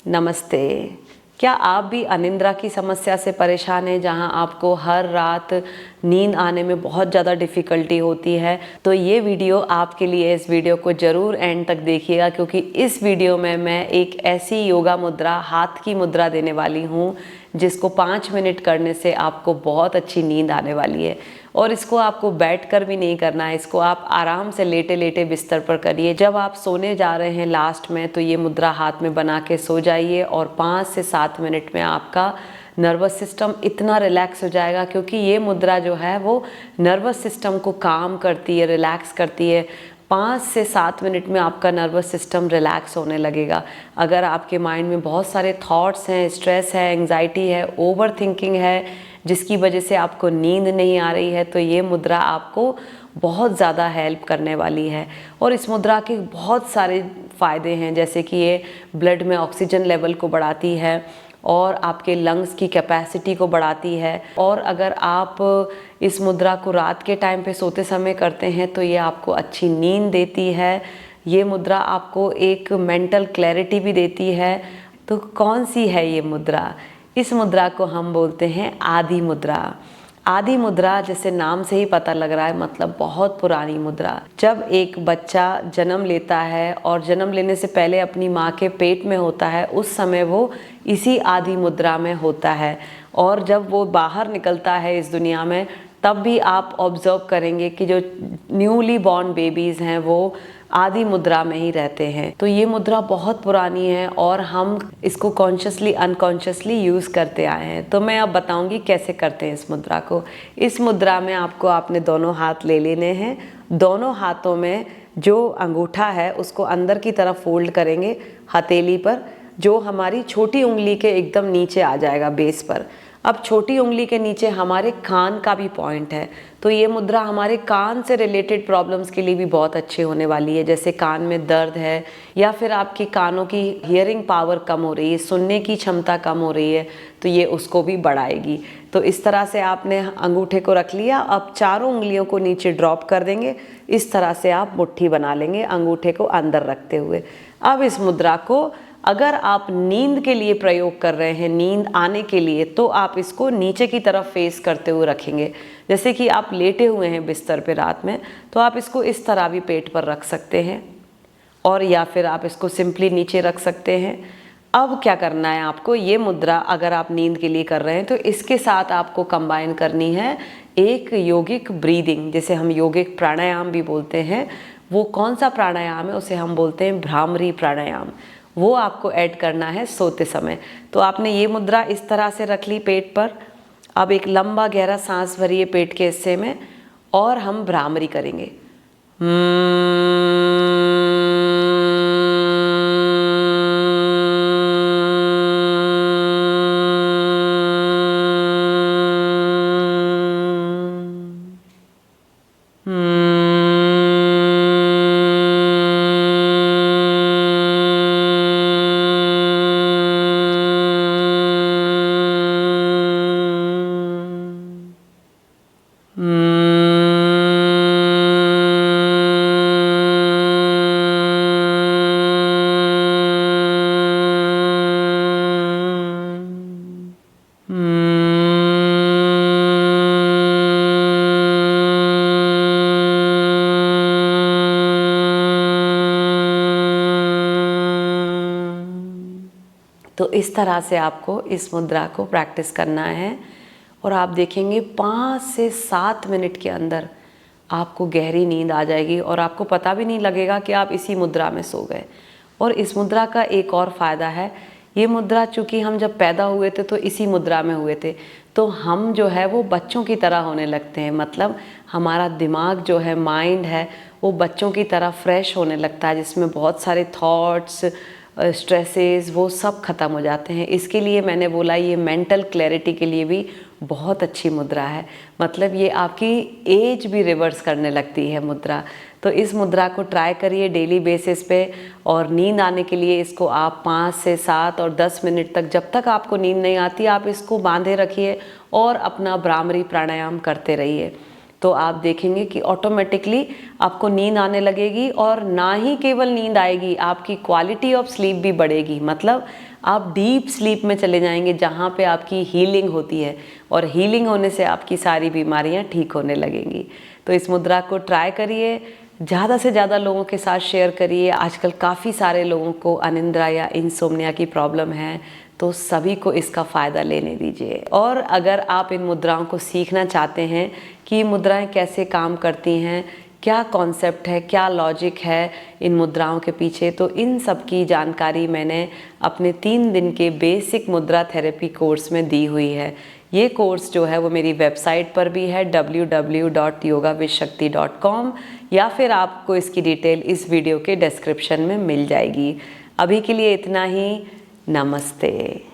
नमस्ते। क्या आप भी अनिद्रा की समस्या से परेशान हैं, जहां आपको हर रात नींद आने में बहुत ज़्यादा डिफ़िकल्टी होती है? तो ये वीडियो आपके लिए। इस वीडियो को ज़रूर एंड तक देखिएगा, क्योंकि इस वीडियो में मैं एक ऐसी योगा मुद्रा, हाथ की मुद्रा देने वाली हूँ जिसको 5 मिनट करने से आपको बहुत अच्छी नींद आने वाली है। और इसको आपको बैठकर भी नहीं करना है, इसको आप आराम से लेटे लेटे बिस्तर पर करिए। जब आप सोने जा रहे हैं लास्ट में, तो ये मुद्रा हाथ में बना के सो जाइए और 5 से 7 मिनट में आपका नर्वस सिस्टम इतना रिलैक्स हो जाएगा, क्योंकि ये मुद्रा जो है वो नर्वस सिस्टम को काम करती है, रिलैक्स करती है। 5 से 7 मिनट में आपका नर्वस सिस्टम रिलैक्स होने लगेगा। अगर आपके माइंड में बहुत सारे थॉट्स हैं, स्ट्रेस है, एंग्जाइटी है, ओवर थिंकिंग है, जिसकी वजह से आपको नींद नहीं आ रही है, तो ये मुद्रा आपको बहुत ज़्यादा हेल्प करने वाली है। और इस मुद्रा के बहुत सारे फ़ायदे हैं, जैसे कि ये ब्लड में ऑक्सीजन लेवल को बढ़ाती है और आपके लंग्स की कैपेसिटी को बढ़ाती है। और अगर आप इस मुद्रा को रात के टाइम पे सोते समय करते हैं तो ये आपको अच्छी नींद देती है। ये मुद्रा आपको एक मेंटल क्लैरिटी भी देती है। तो कौन सी है ये मुद्रा? इस मुद्रा को हम बोलते हैं आदि मुद्रा। आदि मुद्रा, जैसे नाम से ही पता लग रहा है, मतलब बहुत पुरानी मुद्रा। जब एक बच्चा जन्म लेता है और जन्म लेने से पहले अपनी माँ के पेट में होता है, उस समय वो इसी आदि मुद्रा में होता है। और जब वो बाहर निकलता है इस दुनिया में, तब भी आप ऑब्जर्व करेंगे कि जो न्यूली बॉर्न बेबीज़ हैं वो आदि मुद्रा में ही रहते हैं। तो ये मुद्रा बहुत पुरानी है और हम इसको कॉन्शियसली अनकॉन्शियसली यूज़ करते आए हैं। तो मैं अब बताऊंगी कैसे करते हैं इस मुद्रा को। इस मुद्रा में आपको आपने दोनों हाथ ले लेने हैं। दोनों हाथों में जो अंगूठा है उसको अंदर की तरफ फोल्ड करेंगे हथेली पर, जो हमारी छोटी उंगली के एकदम नीचे आ जाएगा, बेस पर। अब छोटी उंगली के नीचे हमारे कान का भी पॉइंट है, तो ये मुद्रा हमारे कान से रिलेटेड प्रॉब्लम्स के लिए भी बहुत अच्छी होने वाली है। जैसे कान में दर्द है, या फिर आपकी कानों की हियरिंग पावर कम हो रही है, सुनने की क्षमता कम हो रही है, तो ये उसको भी बढ़ाएगी। तो इस तरह से आपने अंगूठे को रख लिया। अब चारों उंगलियों को नीचे ड्रॉप कर देंगे। इस तरह से आप मुट्ठी बना लेंगे, अंगूठे को अंदर रखते हुए। अब इस मुद्रा को अगर आप नींद के लिए प्रयोग कर रहे हैं, नींद आने के लिए, तो आप इसको नीचे की तरफ फेस करते हुए रखेंगे। जैसे कि आप लेटे हुए हैं बिस्तर पे रात में, तो आप इसको इस तरह भी पेट पर रख सकते हैं, और या फिर आप इसको सिंपली नीचे रख सकते हैं। अब क्या करना है आपको, ये मुद्रा अगर आप नींद के लिए कर रहे हैं तो इसके साथ आपको कंबाइन करनी है एक योगिक ब्रीदिंग, जिसे हम योगिक प्राणायाम भी बोलते हैं। वो कौन सा प्राणायाम है? उसे हम बोलते हैं भ्रामरी प्राणायाम। वो आपको ऐड करना है सोते समय। तो आपने ये मुद्रा इस तरह से रख ली पेट पर। अब एक लंबा गहरा सांस भरिए पेट के हिस्से में, और हम भ्रामरी करेंगे। तो इस तरह से आपको इस मुद्रा को प्रैक्टिस करना है, और आप देखेंगे 5 से 7 मिनट के अंदर आपको गहरी नींद आ जाएगी और आपको पता भी नहीं लगेगा कि आप इसी मुद्रा में सो गए। और इस मुद्रा का एक और फ़ायदा है, ये मुद्रा चूँकि हम जब पैदा हुए थे तो इसी मुद्रा में हुए थे, तो हम जो है वो बच्चों की तरह होने लगते हैं। मतलब हमारा दिमाग जो है, माइंड है, वो बच्चों की तरह फ्रेश होने लगता है, जिसमें बहुत सारे थॉट्स, स्ट्रेसेस, वो सब ख़त्म हो जाते हैं। इसके लिए मैंने बोला ये मेंटल क्लैरिटी के लिए भी बहुत अच्छी मुद्रा है। मतलब ये आपकी एज भी रिवर्स करने लगती है मुद्रा। तो इस मुद्रा को ट्राई करिए डेली बेसिस पे, और नींद आने के लिए इसको आप 5 से 7 और 10 मिनट तक, जब तक आपको नींद नहीं आती, आप इसको बांधे रखिए और अपना भ्रामरी प्राणायाम करते रहिए। तो आप देखेंगे कि ऑटोमेटिकली आपको नींद आने लगेगी, और ना ही केवल नींद आएगी, आपकी क्वालिटी ऑफ स्लीप भी बढ़ेगी। मतलब आप डीप स्लीप में चले जाएंगे जहाँ पे आपकी हीलिंग होती है, और हीलिंग होने से आपकी सारी बीमारियाँ ठीक होने लगेंगी। तो इस मुद्रा को ट्राई करिए, ज़्यादा से ज़्यादा लोगों के साथ शेयर करिए। आजकल काफ़ी सारे लोगों को अनिद्रा या इंसोम्निया की प्रॉब्लम है, तो सभी को इसका फ़ायदा लेने दीजिए। और अगर आप इन मुद्राओं को सीखना चाहते हैं कि ये मुद्राएं कैसे काम करती हैं, क्या कॉन्सेप्ट है, क्या लॉजिक है इन मुद्राओं के पीछे, तो इन सब की जानकारी मैंने अपने 3 दिन के बेसिक मुद्रा थेरेपी कोर्स में दी हुई है। ये कोर्स जो है वो मेरी वेबसाइट पर भी है www.yogavishakti.com, या फिर आपको इसकी डिटेल इस वीडियो के डिस्क्रिप्शन में मिल जाएगी। अभी के लिए इतना ही। नमस्ते।